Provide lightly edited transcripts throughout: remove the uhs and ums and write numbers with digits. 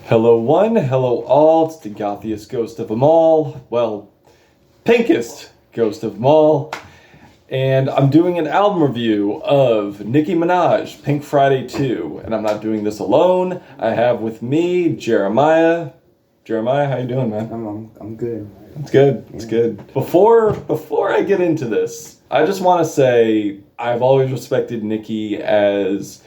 Hello one, hello all, it's the gothiest ghost of them all. Well, pinkest ghost of them all. And I'm doing an album review of Nicki Minaj, Pink Friday 2. And I'm not doing this alone. I have with me Jeremiah. Jeremiah, how you doing, man? I'm good. It's good. It's good. Before I get into this, I just want to say I've always respected Nicki as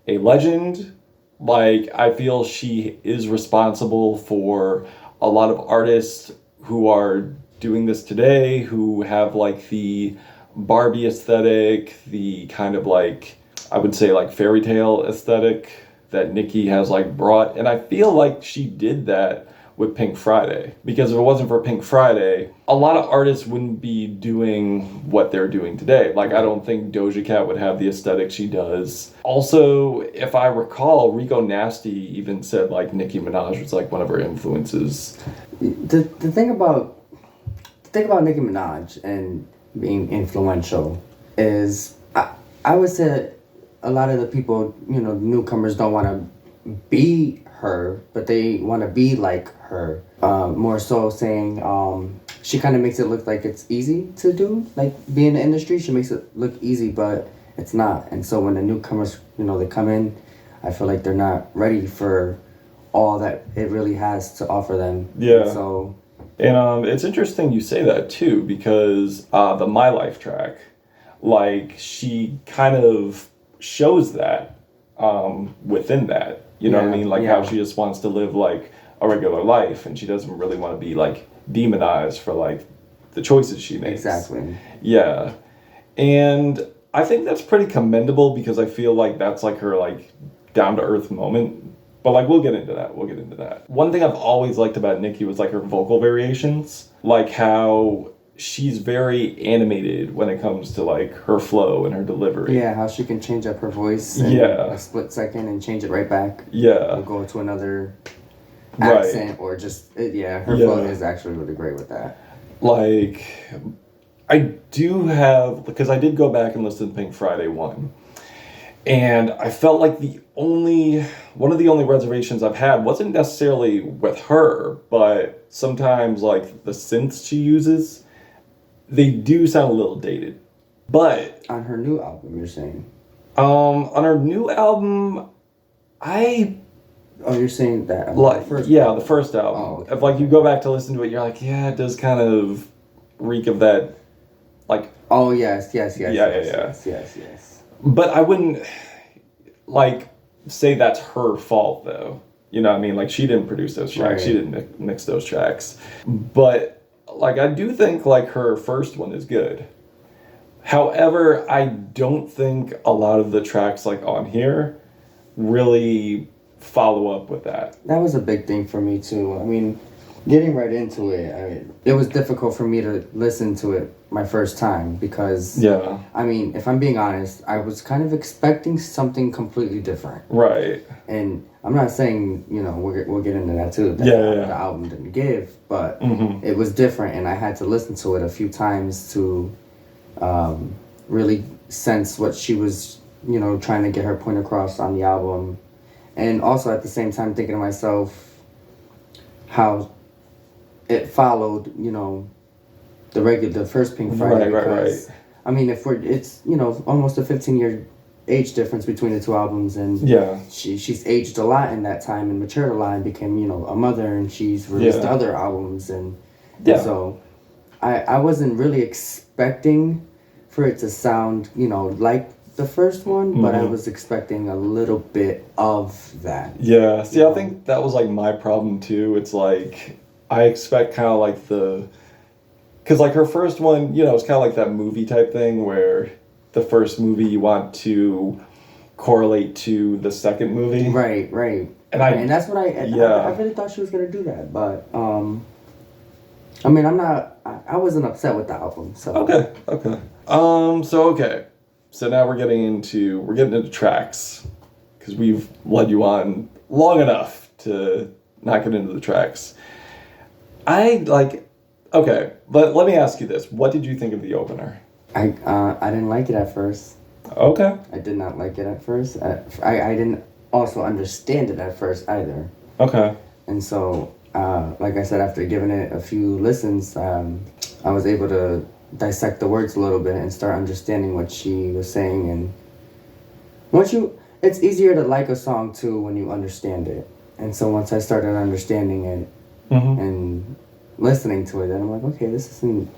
a legend. Like, I feel she is responsible for a lot of artists who are doing this today, who have like the Barbie aesthetic, the kind of like, I would say like fairy tale aesthetic that Nicki has like brought. And I feel like she did that with Pink Friday. Because if it wasn't for Pink Friday, a lot of artists wouldn't be doing what they're doing today. Like, I don't think Doja Cat would have the aesthetic she does. Also, if I recall, Rico Nasty even said like Nicki Minaj was like one of her influences. The thing about Nicki Minaj and being influential is I would say a lot of the people, newcomers don't want to be her, but they want to be like her. More so saying she kind of makes it look like it's easy to do, like be in the industry. She makes it look easy, but it's not. And so when the newcomers, they come in, I feel like they're not ready for all that it really has to offer them. Yeah. And it's interesting you say that too, because the My Life track, like, she kind of shows that within that. You know what I mean? Like, how she just wants to live like a regular life, and she doesn't really want to be like demonized for like the choices she makes. Exactly. Yeah. And I think that's pretty commendable, because I feel like that's like her like down to earth moment. But like, we'll get into that. One thing I've always liked about Nicki was like her vocal variations, like how she's very animated when it comes to like her flow and her delivery. Yeah, how she can change up her voice in a split second and change it right back. Yeah. Or go to another accent, or just, her flow is actually really great with that. Like, I do have, because I did go back and listen to Pink Friday 1. And I felt like one of the only reservations I've had wasn't necessarily with her, but sometimes like the synths she uses, they do sound a little dated. But on her new album, you're saying? On her new album, you're saying that? Like, the first album. Oh, okay. If like you go back to listen to it, you're like, yeah, it does kind of reek of that, like. Oh yes. Yes. But I wouldn't like say that's her fault though. You know what I mean? Like, she didn't produce those tracks. Right. She didn't mix those tracks. But like, I do think like her first one is good. However, I don't think a lot of the tracks like on here really follow up with that. That was a big thing for me too. I mean, getting right into it, it was difficult for me to listen to it my first time, because I mean, if I'm being honest, I was kind of expecting something completely different. Right. And I'm not saying, we'll get into that too, that the album didn't give, but it was different, and I had to listen to it a few times to really sense what she was, trying to get her point across on the album. And also at the same time thinking to myself how it followed, the first Pink Friday. Right. I mean, it's almost a 15-year age difference between the two albums, and she's aged a lot in that time and matured a lot and became a mother, and she's released other albums, and so I wasn't really expecting for it to sound like the first one, but I was expecting a little bit of that. Yeah. See, I think that was like my problem too. It's like I expect kind of like because like her first one, it's kind of like that movie type thing where the first movie you want to correlate to the second movie. Right. And that's what I really thought she was gonna do that, but I mean, I wasn't upset with the album. So okay. So now we're getting into tracks, because we've led you on long enough to not get into the tracks. Okay, but let me ask you this. What did you think of the opener? I didn't like it at first. Okay. I did not like it at first. I didn't also understand it at first either. Okay. And so, like I said, after giving it a few listens, I was able to dissect the words a little bit and start understanding what she was saying. And it's easier to like a song too when you understand it. And so once I started understanding it and listening to it, then I'm like, okay, this isn't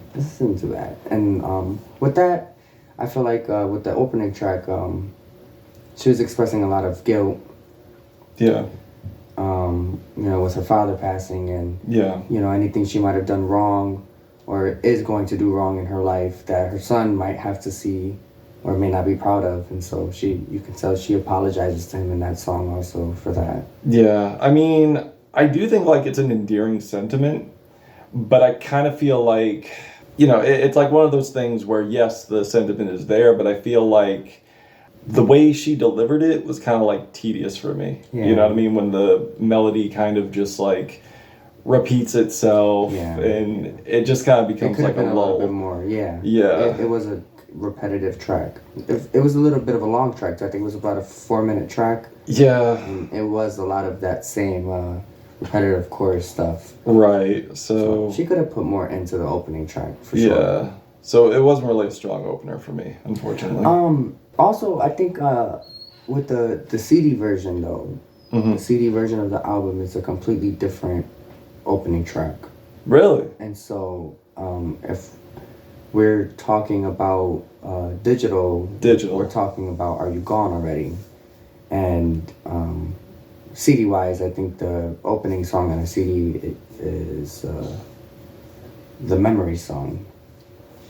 too bad. And with that, I feel like with the opening track, she was expressing a lot of guilt. Yeah. With her father passing and Yeah. anything she might have done wrong or is going to do wrong in her life that her son might have to see or may not be proud of. And so you can tell she apologizes to him in that song also for that. Yeah. I mean, I do think like it's an endearing sentiment, but I kind of feel like, it's like one of those things where yes, the sentiment is there, but I feel like the way she delivered it was kind of like tedious for me. Yeah. You know what I mean? When the melody kind of just like repeats itself and it just kind of becomes like a been lull. A little bit more, yeah. Yeah. It was a repetitive track. It was a little bit of a long track. I think it was about a 4-minute track. Yeah. And it was a lot of that same repetitive chorus stuff. Right. So she could have put more into the opening track for sure. Yeah. So it wasn't really a strong opener for me, unfortunately. Also, I think with the CD version though, Mm-hmm. the CD version of the album is a completely different opening track. Really? And so if we're talking about digital, we're talking about Are You Gone Already? And CD wise, I think the opening song on a CD is the Memory Song.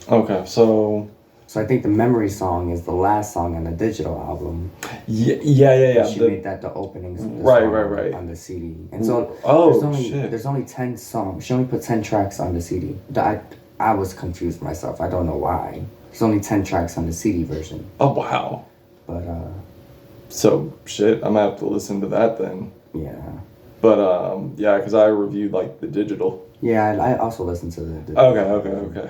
Okay, so I think the Memory Song is the last song on the digital album. Yeah. She made that the opening song right. on the CD. And so there's only 10 songs. She only put 10 tracks on the CD. I was confused myself. I don't know why. There's only 10 tracks on the CD version. Oh, wow. But so shit, I'm gonna have to listen to that then. Yeah. But yeah, because I reviewed like the digital. Yeah, I also listened to the Okay.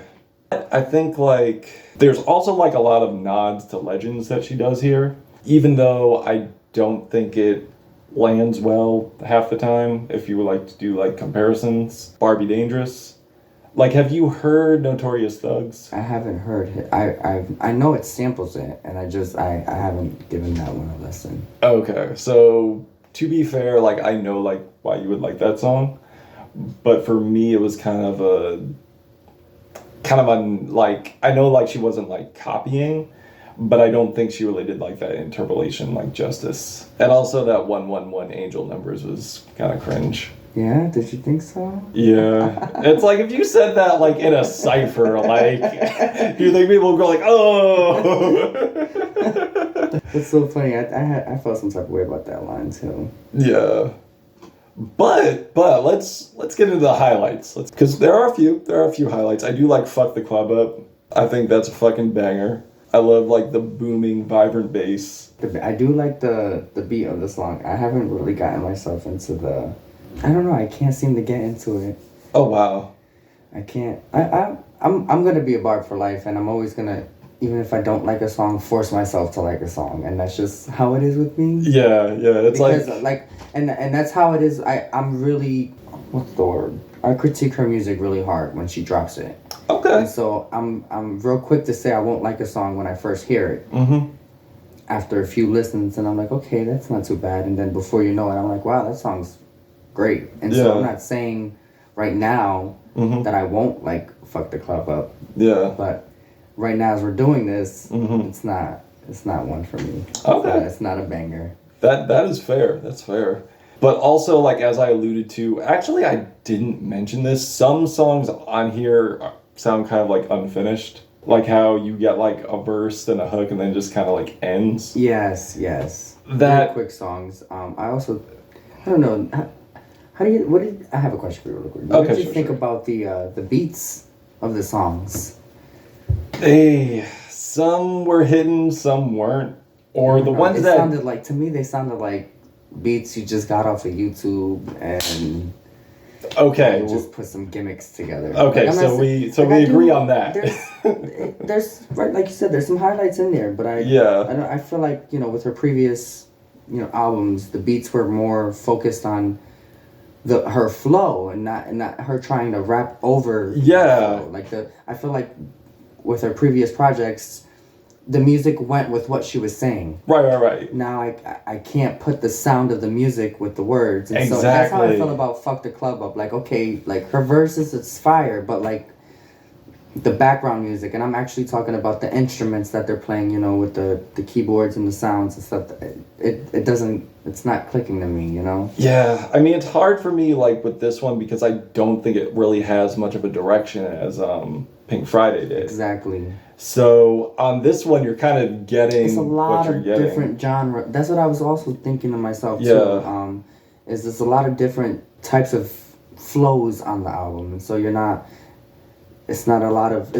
I think like there's also like a lot of nods to legends that she does here, even though I don't think it lands well half the time. If you would like to do like comparisons, Barbie Dangerous. Like, have you heard Notorious Thugs? I haven't heard it. I know it samples it, and I haven't given that one a listen. Okay, so to be fair, like I know like why you would like that song, but for me it was kind of like I know like she wasn't like copying, but I don't think she really did like that interpolation like justice. And also that 111 Angel Numbers was kind of cringe. Yeah, did you think so? Yeah. It's like if you said that like in a cipher, like you think people would go like, oh. It's so funny. I felt some type of way about that line too. Yeah. But let's get into the highlights. Because there are a few highlights. I do like Fuck the Club Up. I think that's a fucking banger. I love like the booming, vibrant bass. I do like the beat of the song. I haven't really gotten myself into I don't know. I can't seem to get into it. Oh wow. I can't. I'm gonna be a barb for life, and I'm always gonna, even if I don't like a song, force myself to like a song, and that's just how it is with me. Yeah. It's because, and that's how it is. I'm really, what's the word? I critique her music really hard when she drops it. Okay. And so I'm real quick to say I won't like a song when I first hear it. Mm-hmm. After a few listens, and I'm like, okay, that's not too bad. And then before you know it, I'm like, wow, that song's great. And so I'm not saying right now that I won't like Fuck the Club Up. Yeah. But right now as we're doing this, it's not one for me. Okay. It's not a banger. That is fair. That's fair. But also, like, as I alluded to, actually, I didn't mention this. Some songs on here sound kind of like unfinished. Like how you get like a verse and a hook and then just kind of like ends. Yes. That really quick songs. I don't know. I have a question for you real quick. What did you think about the beats of the songs? Some were hidden, some weren't. Or the ones that sounded like, to me, they sounded like beats you just got off of YouTube and just put some gimmets together. Okay, so we agree on that. There's right, like you said, there's some highlights in there, but I feel like with her previous albums, the beats were more focused on her flow and not her trying to rap over Yeah. the flow. Like I feel like with her previous projects, the music went with what she was saying. Right. Now I can't put the sound of the music with the words. And Exactly. so that's how I felt about Fuck the Club Up. Like, okay, like her verses, it's fire, but like the background music, and I'm actually talking about the instruments that they're playing, you know, with the keyboards and the sounds and stuff. It doesn't, it's not clicking to me, you know? Yeah, I mean, it's hard for me, like, with this one because I don't think it really has much of a direction as Pink Friday did. Exactly. So on this one, you're kind of getting it's a lot what you're of getting. different genre. That's what I was also thinking to myself Yeah. too. Is there's a lot of different types of flows on the album, and so you're not. It's a lot of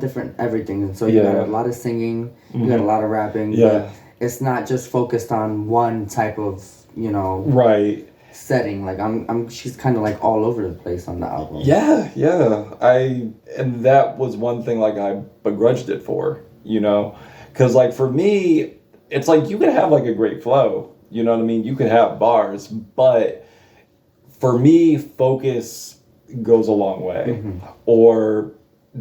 different everything, and so you got a lot of singing, you got a lot of rapping, but it's not just focused on one type of, you know, right setting. Like she's kind of like all over the place on the album. Yeah. And that was one thing like I begrudged it for, you know, because like for me, it's like you could have like a great flow, you know what I mean? You could have bars, but for me, focus goes a long way, or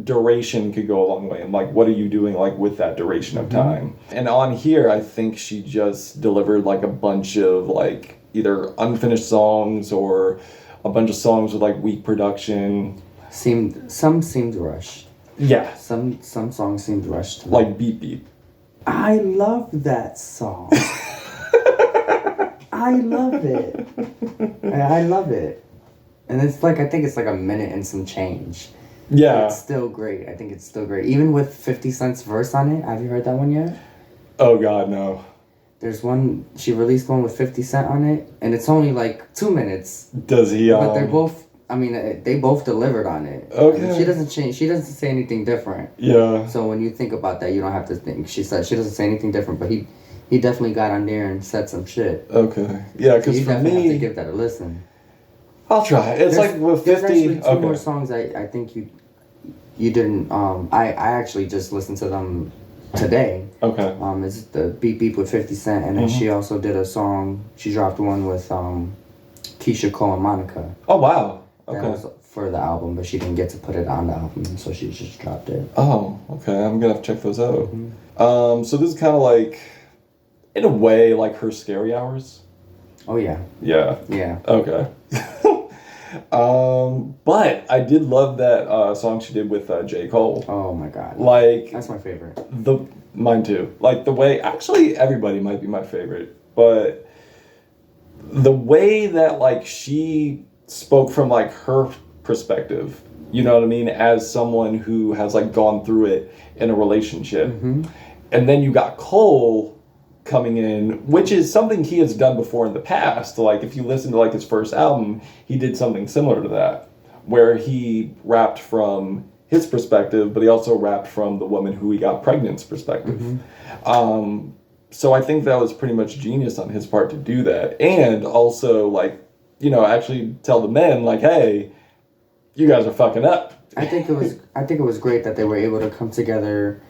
duration could go a long way, and like what are you doing like with that duration of time? And on here I think she just delivered like a bunch of like either unfinished songs or a bunch of songs with like weak production. Some seemed rushed. Yeah, some songs seemed rushed to me. like Beep Beep. I love that song. I love it. I love it. And it's like, I think it's like a minute and some change. Yeah. It's still great. I think it's still great. Even with 50 Cent's verse on it. Have you heard that one yet? Oh God, no. There's one, she released one with 50 Cent on it, and it's only like 2 minutes. Does he, But they're both, I mean, they both delivered on it. Okay. I mean, she doesn't change, she doesn't say anything different. Yeah. So when you think about that, you don't have to think, she doesn't say anything different, but he definitely got on there and said some shit. Okay. Yeah, because you for definitely have to me, give that a listen. I'll try. It's like with 50. There's actually two okay. more songs I think you didn't. I actually just listened to them today. Okay. It's the Beep Beep with 50 Cent, and then she also did a song. She dropped one with Keisha Cole and Monica. Oh wow. Okay. That was for the album, but she didn't get to put it on the album, so she just dropped it. Oh, okay. I'm gonna have to check those out. So this is kind of like, in a way, like her Scary Hours. Oh yeah. Yeah. Yeah. Okay. But I did love that song she did with J. Cole. Oh my God. Like, that's my favorite. Mine too. Like the way, actually everybody might be my favorite, but the way that like she spoke from like her perspective, you know what I mean, as someone who has like gone through it in a relationship. And then you got Cole coming in, which is something he has done before in the past. Like if you listen to like his first album, he did something similar to that, where he rapped from his perspective, but he also rapped from the woman who he got pregnant's perspective. So I think that was pretty much genius on his part to do that, and also like, you know, actually tell the men like, hey, you guys are fucking up. I think it was great that they were able to come together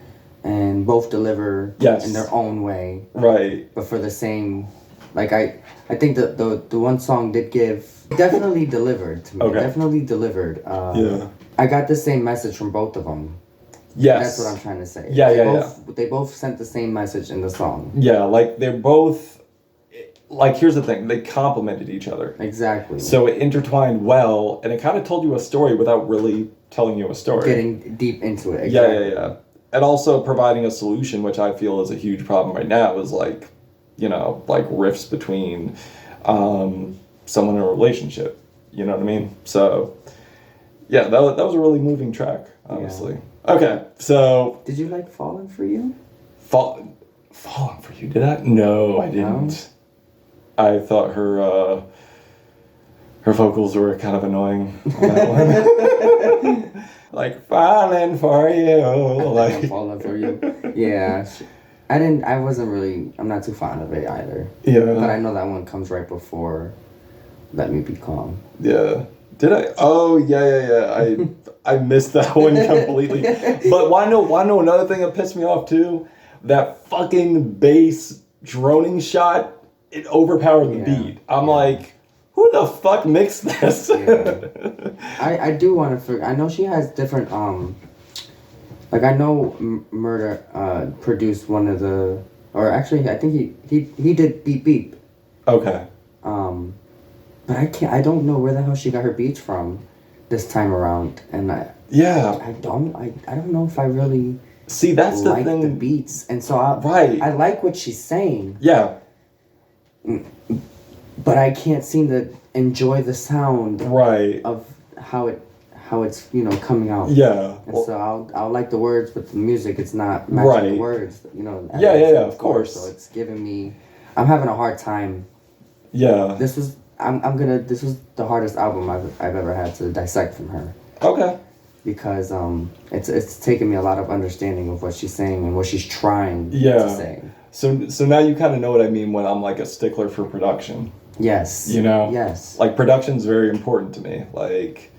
and both deliver in their own way. Right. But for the same, like I think the one song definitely delivered to me. Okay. Definitely delivered. Yeah. I got the same message from both of them. Yes. That's what I'm trying to say. They both sent the same message in the song. Yeah, like they're both, like here's the thing, they complemented each other. Exactly. So it intertwined well, and it kind of told you a story without really telling you a story. Getting deep into it. Exactly. Yeah. And also providing a solution, which I feel is a huge problem right now, is like, you know, like rifts between someone in a relationship. You know what I mean? So, yeah, that was a really moving track, honestly. Yeah. Okay, so... Did you like Falling For You? Falling For You, did I? No, I didn't. No? I thought her vocals were kind of annoying on that one. Like, falling for you. Like, falling for you. Yeah. I'm not too fond of it either. Yeah. But I know that one comes right before Let Me Be Calm. Yeah. Did I? Oh, yeah. I missed that one completely. But wanna know another thing that pissed me off too? That fucking bass droning shot, it overpowered the beat. I'm like, who the fuck mixed this? Yeah. I do want to I know she has different like I know Murder produced one of the, or actually I think he did Beep Beep. Okay. But I don't know where the hell she got her beats from this time around, and I don't know if I really see that's the like thing. the beats, and so I like what she's saying. Yeah. But I can't seem to enjoy the sound of how it's coming out. Yeah. And so I'll like the words, but the music, it's not matching the words. Yeah, of course. So it's giving me, I'm having a hard time. Yeah. This was the hardest album I've ever had to dissect from her. Okay. Because it's taken me a lot of understanding of what she's saying and what she's trying to say. So now you kind of know what I mean when I'm like a stickler for production. Yes. Yes. Like production's very important to me. Like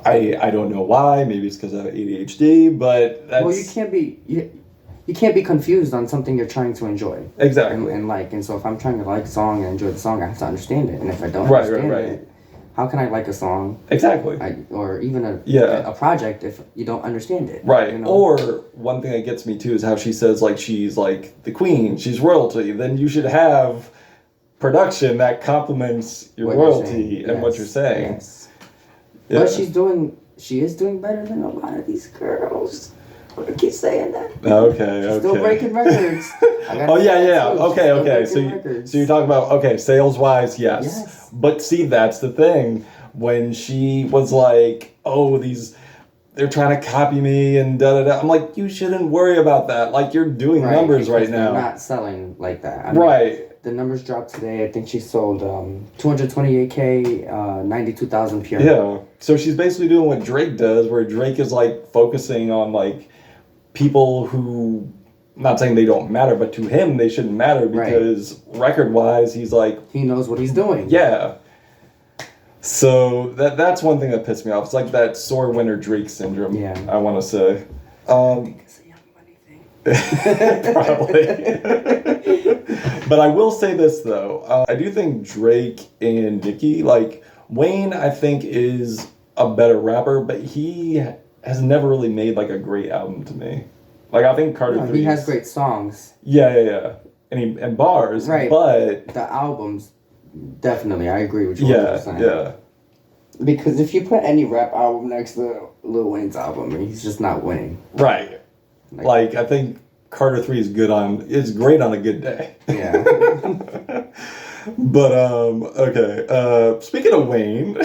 I don't know why. Maybe it's because I have ADHD, but that's... Well, you can't be confused on something you're trying to enjoy. Exactly. And so if I'm trying to like a song and enjoy the song, I have to understand it. And if I don't understand it, how can I like a song? Exactly. Or even a project if you don't understand it. Right. Or one thing that gets me too is how she says like she's like the queen, she's royalty. Then you should have production that complements your royalty and what you're saying. Yes. Yeah. But she is doing better than a lot of these girls. I keep saying that. Okay. Still breaking records. Okay. So you're talking about sales wise, yes. But see, that's the thing. When she was like, they're trying to copy me and da da da. I'm like, you shouldn't worry about that. Like you're doing numbers right now. They're not selling like that. The numbers dropped today. I think she sold 228K, 92,000 pure. Yeah. So she's basically doing what Drake does, where Drake is like focusing on like people who, not saying they don't matter, but to him they shouldn't matter because record-wise he's like... He knows what he's doing. Yeah. So that's one thing that pissed me off. It's like that sore winner Drake syndrome, I want to say. I think it's a Young Money thing. Probably. But I will say this, though. I do think Drake and Nicki, like, Wayne, I think, is a better rapper, but he has never really made, like, a great album to me. Like, I think Carter 3... He has great songs. Yeah. And bars, but... The albums, definitely, I agree with you. Yeah. Because if you put any rap album next to Lil Wayne's album, he's just not winning. Right. Like I think Carter 3 is great on a good day. Yeah. But okay. Speaking of Wayne,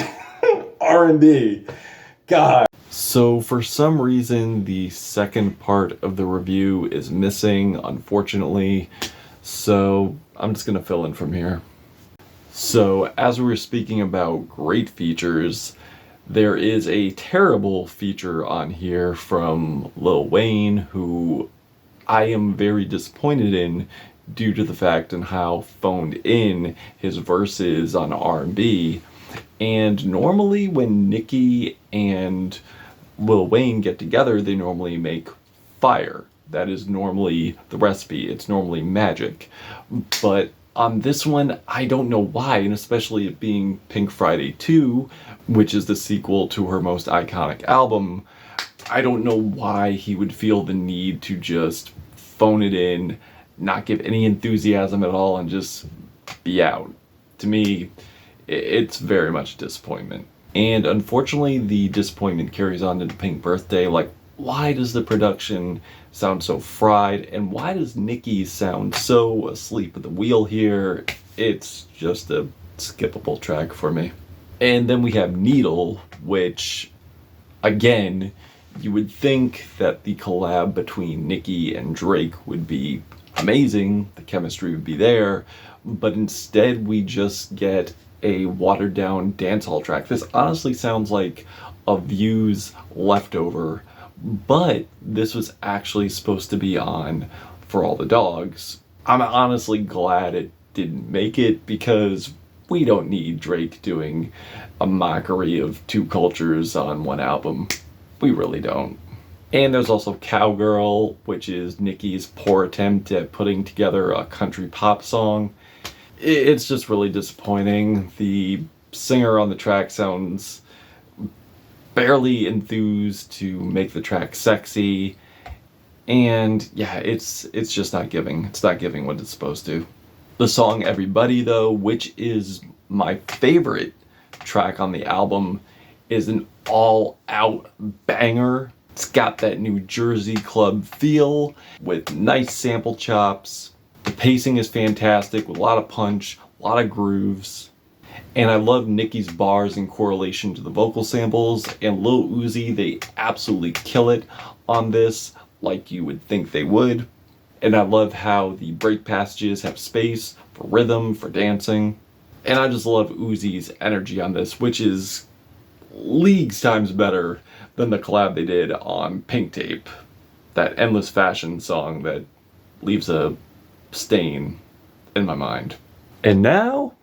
R&B. God. So for some reason the second part of the review is missing, unfortunately. So I'm just gonna fill in from here. So as we were speaking about great features, there is a terrible feature on here from Lil Wayne, who I am very disappointed in due to the fact and how phoned in his verses on R&B. And normally when Nicki and Lil Wayne get together, they normally make fire. That is normally the recipe. It's normally magic. But on this one, I don't know why, and especially it being Pink Friday 2, which is the sequel to her most iconic album, I don't know why he would feel the need to just phone it in, not give any enthusiasm at all, and just be out. To me, it's very much disappointment. And unfortunately, the disappointment carries on to the Pink Birthday. Like, why does the production sound so fried? And why does Nicki sound so asleep at the wheel here? It's just a skippable track for me. And then we have Needle, which, again, you would think that the collab between Nicki and Drake would be amazing, the chemistry would be there, but instead we just get a watered down dancehall track. This honestly sounds like a Views leftover, but this was actually supposed to be on For All the Dogs. I'm honestly glad it didn't make it, because we don't need Drake doing a mockery of two cultures on one album. We really don't. And there's also Cowgirl, which is Nicki's poor attempt at putting together a country pop song. it's just really disappointing. The singer on the track sounds barely enthused to make the track sexy, and yeah, it's just not giving. It's not giving what it's supposed to. The song Everybody, though, which is my favorite track on the album, is an all-out banger. It's got that New Jersey club feel with nice sample chops. The pacing is fantastic with a lot of punch, a lot of grooves. And I love Nicki's bars in correlation to the vocal samples, and Lil Uzi, they absolutely kill it on this like you would think they would. And I love how the break passages have space for rhythm, for dancing. And I just love Uzi's energy on this, which is leagues times better than the collab they did on Pink Tape. That Endless Fashion song that leaves a stain in my mind. And now,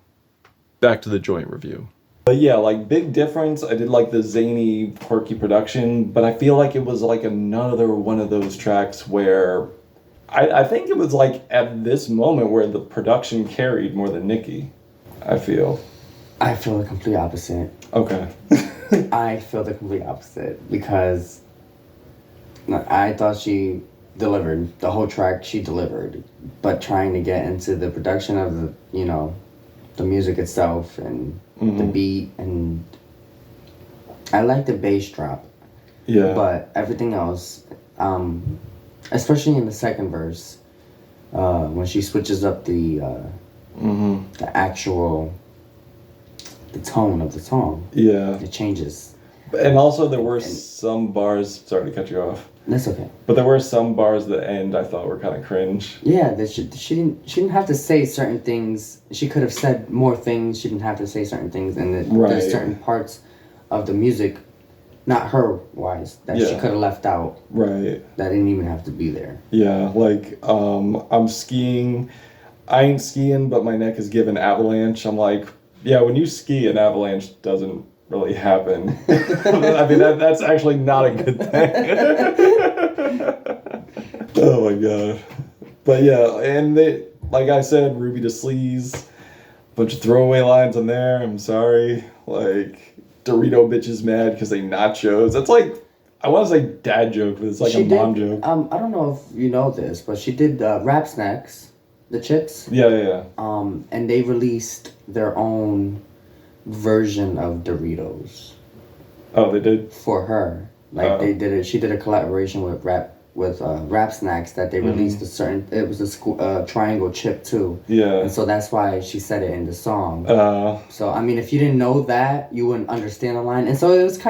back to the joint review. But yeah, like, big difference. I did like the zany, quirky production, but I feel like it was like another one of those tracks where I think it was like at this moment where the production carried more than Nicki, I feel. I feel the complete opposite. Okay. I feel the complete opposite because I thought she delivered. The whole track she delivered. But trying to get into the production of the, the music itself and the beat, and I like the bass drop. Yeah. But everything else, especially in the second verse, when she switches up the actual, the tone of the song. Yeah. It changes. And also there were some bars, sorry to cut you off. That's okay. But there were some bars at the end I thought were kind of cringe. Yeah, that she didn't have to say certain things. She could have said more things. She didn't have to say certain things, and there's certain parts of the music, not her wise, that she could have left out. Right. That didn't even have to be there. Yeah, like I'm skiing. I ain't skiing, but my neck is giving avalanche. I'm like, yeah, when you ski, an avalanche doesn't really happen. I mean, that's actually not a good thing. Oh my god. But yeah, and they, like I said, Ruby to Sleaze, bunch of throwaway lines on there. I'm sorry. Like, Dorito bitch is mad because they nachos. That's like, I want to say dad joke, but it's like a mom joke. I don't know if you know this, but she did Rap Snacks, the chips. Yeah. And they released their own version of Doritos. Oh, they did? For her. Like, they did it. She did a collaboration with Rap Snacks that they released it was a triangle chip too. Yeah. And so that's why she said it in the song. So, I mean, if you didn't know that, you wouldn't understand the line. And so it was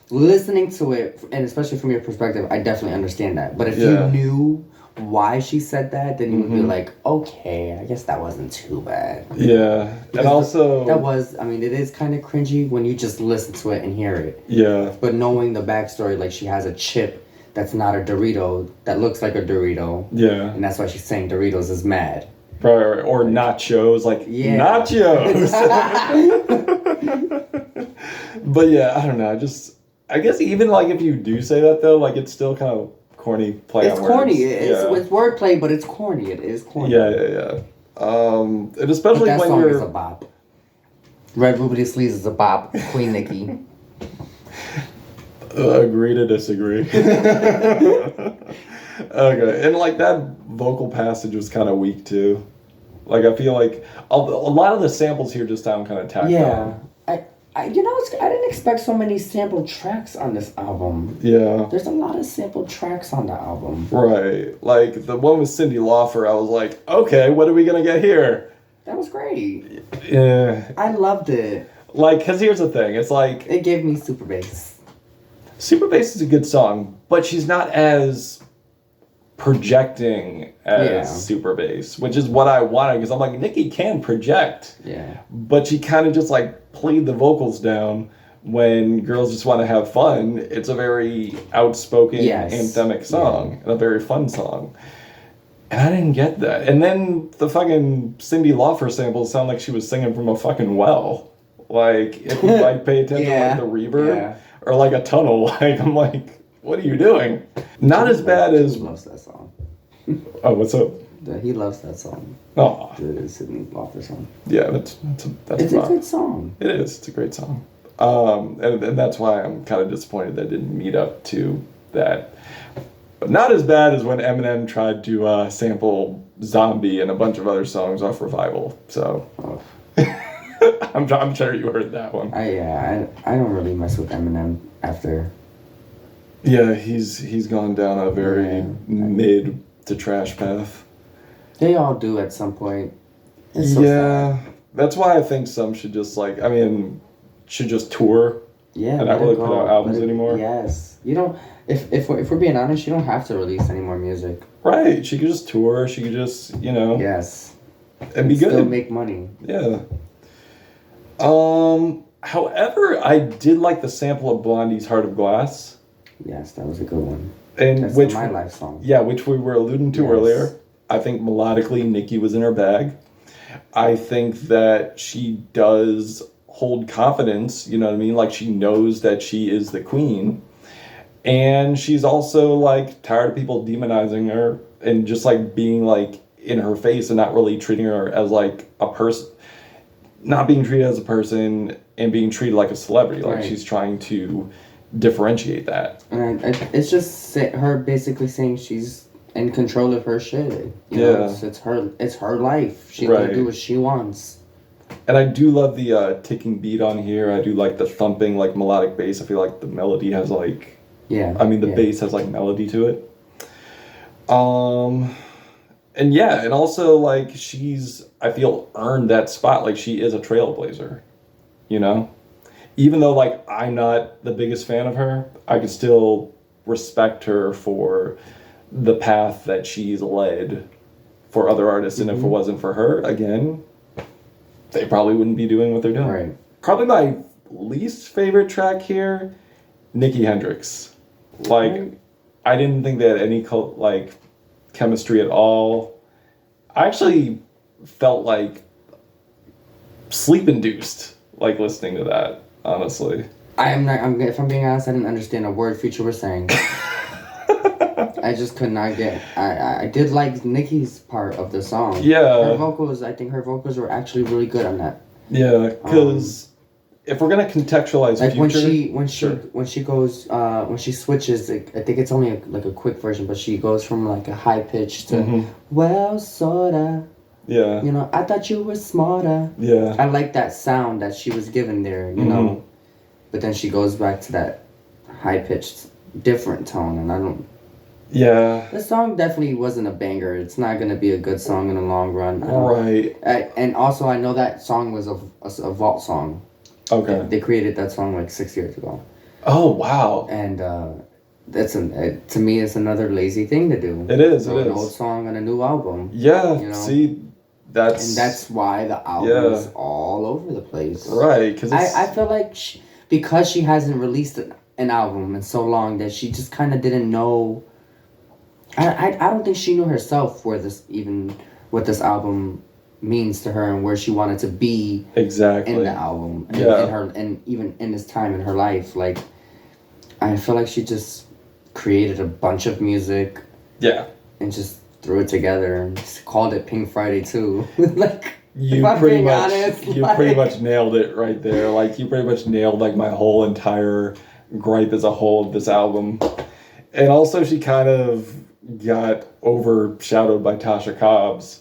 listening to it, and especially from your perspective, I definitely understand that. But if you knew why she said that, then you would be like, okay, I guess that wasn't too bad. Yeah. Because and also, it is kind of cringy when you just listen to it and hear it. Yeah. But knowing the backstory, like, she has a chip that's not a Dorito, that looks like a Dorito. Yeah. And that's why she's saying Doritos is mad. Right. Or nachos, like, nachos. But yeah, I don't know. I guess even, like, if you do say that, though, like, it's still kind of corny play on words. It's corny. It's wordplay, but it's corny. It is corny. Yeah. And especially but that when song is a bop. Red Ruby to Sleaze is a bop. Queen Nicki. Agree to disagree. Okay, and like that vocal passage was kind of weak too. Like, I feel like a lot of the samples here just sound kind of tacked on. I didn't expect so many sample tracks on this album. Yeah. There's a lot of sample tracks on the album. Right. Like, the one with Cyndi Lauper, I was like, okay, what are we going to get here? That was great. Yeah. I loved it. Like, because here's the thing. It's like... It gave me Super Bass. Super Bass is a good song, but she's not as projecting as Super Bass, which is what I wanted, because I'm like, Nicki can project. Yeah. But she kind of just, like, played the vocals down when girls just want to have fun. It's a very outspoken, anthemic song, and a very fun song. And I didn't get that. And then the fucking Cyndi Lauper samples sound like she was singing from a fucking well. Like, if you, like, pay attention to, like, the reverb, or, like, a tunnel, like, I'm like, what are you doing? Not as bad as... loves that song. Oh, what's up? He loves that song. Oh, The Sydney Lauper song. yeah, that's It's a good song. It is. It's a great song. And that's why I'm kind of disappointed that it didn't meet up to that. But not as bad as when Eminem tried to sample Zombie and a bunch of other songs off Revival. So I'm sure you heard that one. I don't really mess with Eminem after. Yeah, he's gone down a very mid to trash path. They all do at some point. It's so sad. That's why I think some should just should just tour. Yeah, And not really put out albums anymore. Yes, you don't. If we're being honest, you don't have to release any more music. Right, she could just tour. She could just Yes, and be good. Still make money. Yeah. However, I did like the sample of Blondie's "Heart of Glass." Yes, that was a good one. And That's which My Life song. Yeah, which we were alluding to earlier. I think melodically, Nicki was in her bag. I think that she does hold confidence, you know what I mean? Like, she knows that she is the queen. And she's also, tired of people demonizing her and just, being, in her face and not really treating her as, a person. Not being treated as a person and being treated like a celebrity. Like, she's trying to differentiate that. And it's just her basically saying she's in control of her shit. You know, it's her life. She can do what she wants. And I do love the ticking beat on here. I do like the thumping, melodic bass. I feel like the melody has the bass has melody to it. And also she's, I feel, earned that spot. Like, she is a trailblazer, you know? Even though I'm not the biggest fan of her, I could still respect her for the path that she's led for other artists. And if it wasn't for her, again, they probably wouldn't be doing what they're doing. Right. Probably my least favorite track here, Nikki Hendrix. I didn't think they had any chemistry at all. I actually felt sleep induced listening to that, honestly. If I'm being honest, I didn't understand a word Future was saying. I just could not get. I did like Nicki's part of the song. Yeah. I think her vocals were actually really good on that. Yeah, because if we're gonna contextualize Future, when she goes when she switches, I think it's only a quick version, but she goes from a high pitch to well sorta. Yeah. You know, I thought you were smarter. Yeah. I like that sound that she was given there. You know, but then she goes back to that high pitched different tone, and I don't. Yeah. The song definitely wasn't a banger. It's not going to be a good song in the long run. Right. And also, I know that song was a vault song. Okay. They created that song 6 years ago. Oh, wow. And to me, it's another lazy thing to do. It is. An old song on a new album. Yeah. You know? See, that's why the album is all over the place. Right. Cause I feel like because she hasn't released an album in so long that she just kind of didn't know. I don't think she knew herself what this album means to her and where she wanted to be exactly in the album. And even in this time in her life, I feel like she just created a bunch of music. Yeah. And just threw it together and just called it Pink Friday too. You pretty much nailed it right there. You pretty much nailed my whole entire gripe as a whole of this album. And also she kind of got overshadowed by Tasha Cobb's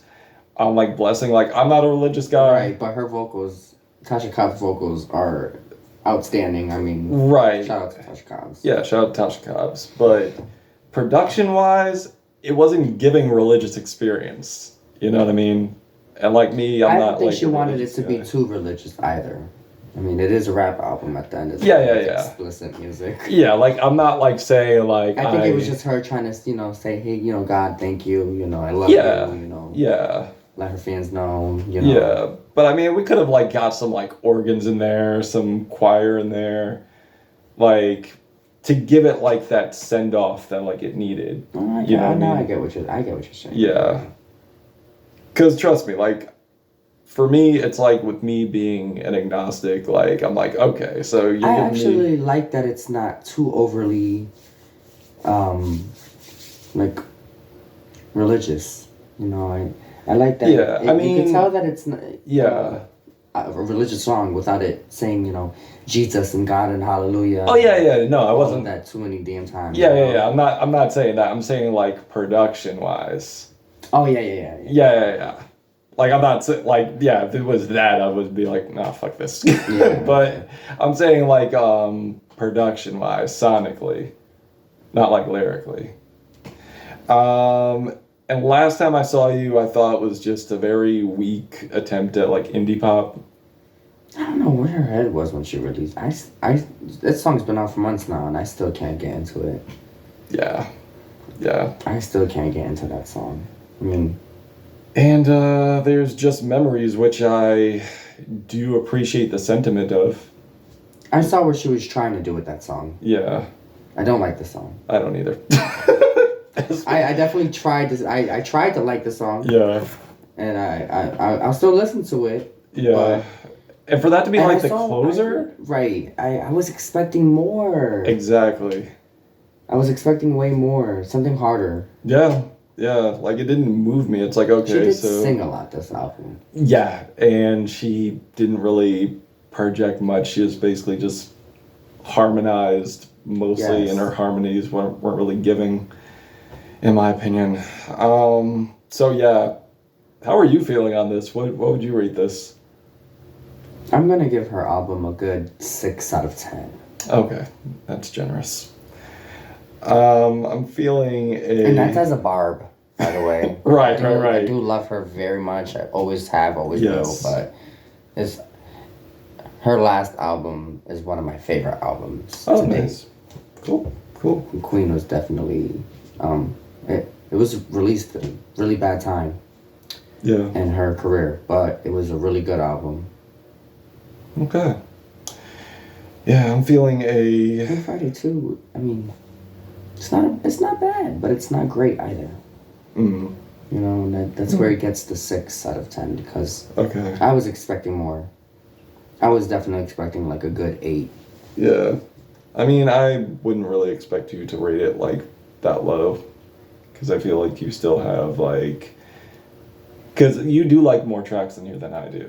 Blessing. I'm not a religious guy. Right, but her vocals, Tasha Cobb's vocals are outstanding. I mean, right. Shout out to Tasha Cobb's. Yeah, shout out to Tasha Cobb's. But production-wise, it wasn't giving religious experience. You know what I mean? And me, I don't think she wanted it to be too religious either. I mean, it is a rap album at the end. It's explicit music. Yeah, I'm not saying I think it was just her trying to, say, hey, God, thank you, I love you, Yeah. Let her fans know, Yeah, but I mean, we could have got some organs in there, some choir in there, to give it that send off that it needed. I get what you're saying. Yeah. Because trust me, for me, it's with me being an agnostic, I'm okay, so you I actually like that it's not too overly, religious. You know, I like that. Yeah, I you mean, can tell that it's not, yeah. a religious song without it saying, Jesus and God and hallelujah. Oh yeah. No, I all wasn't. of that too many damn times. Yeah. I'm not saying that. I'm saying like production wise. Oh yeah. Yeah. Like I'm not saying like yeah. If it was that, I would be like, nah, fuck this. Yeah. But I'm saying like production wise, sonically, not like lyrically. And last time I saw you, I thought it was just a very weak attempt at like indie pop. I don't know where her head was when she released. That song's been out for months now, and I still can't get into it. Yeah. I still can't get into that song. I mean, and there's Just Memories, which I do appreciate the sentiment of. I saw what she was trying to do with that song. Yeah. I don't like the song. I don't either. I definitely tried to. I tried to like the song. Yeah. And I'll still listen to it. Yeah. And for that to be like the closer? Right. I was expecting more. Exactly. I was expecting way more. Something harder. Yeah. Like it didn't move me. It's like, okay, she did so. Sing a lot this album. Yeah. And she didn't really project much. She was basically just harmonized mostly, and her harmonies weren't really giving, in my opinion. So yeah. How are you feeling on this? What would you rate this? I'm gonna give her album a good 6 out of 10. Okay, that's generous. I'm feeling and that's as a Barb, by the way. right. I do love her very much. I always have, always will. But her last album is one of my favorite albums. Oh, nice. Cool. Queen was definitely. It was released at a really bad time. Yeah. In her career, but it was a really good album. Okay. Yeah, I'm feeling a. Pink Friday 2, I mean, it's not bad, but it's not great either. Mm. You know, that's where it gets the 6 out of 10 because okay. I was expecting more. I was definitely expecting like a good 8. Yeah. I mean, I wouldn't really expect you to rate it like that low because I feel like you still have like. Because you do like more tracks in here than I do.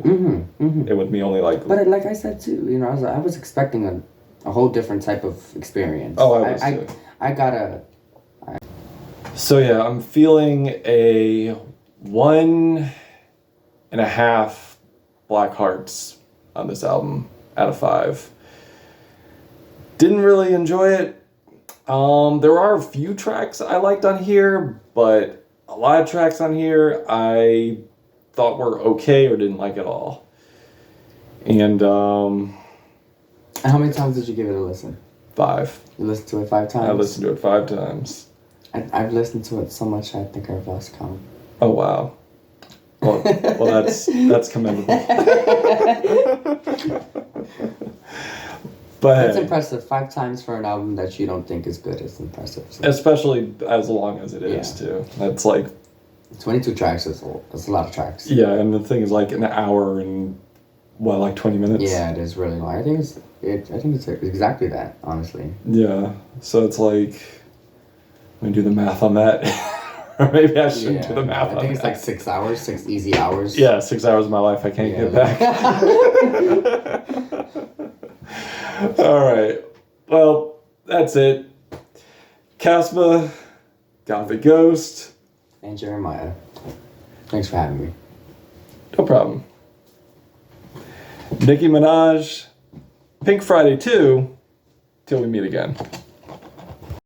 It would be only like. But like I said too, I was expecting a whole different type of experience. Oh, I was too. I gotta. So yeah, I'm feeling a 1.5 Black Hearts on this album out of 5. Didn't really enjoy it. There are a few tracks I liked on here, but. A lot of tracks on here I thought were okay or didn't like at all. And how many times did you give it a listen? 5. You listened to it 5 times? I listened to it 5 times. I've listened to it so much I think I've lost count. Oh wow. Well that's commendable. But it's impressive. 5 times for an album that you don't think is good is impressive. So. Especially as long as it is too. That's like 22 tracks is a lot of tracks. Yeah, and the thing is like an hour and like 20 minutes. Yeah, it is really long. I think it's exactly that, honestly. Yeah. So it's like let me do the math on that. Or maybe I shouldn't do the math on that. I think it's like 6 hours, 6 easy hours. Yeah, 6 hours of my life I can't get back. All right. Well, that's it. Casma, Gothic Ghost. And Jeremiah. Thanks for having me. No problem. Nicki Minaj, Pink Friday 2, till we meet again.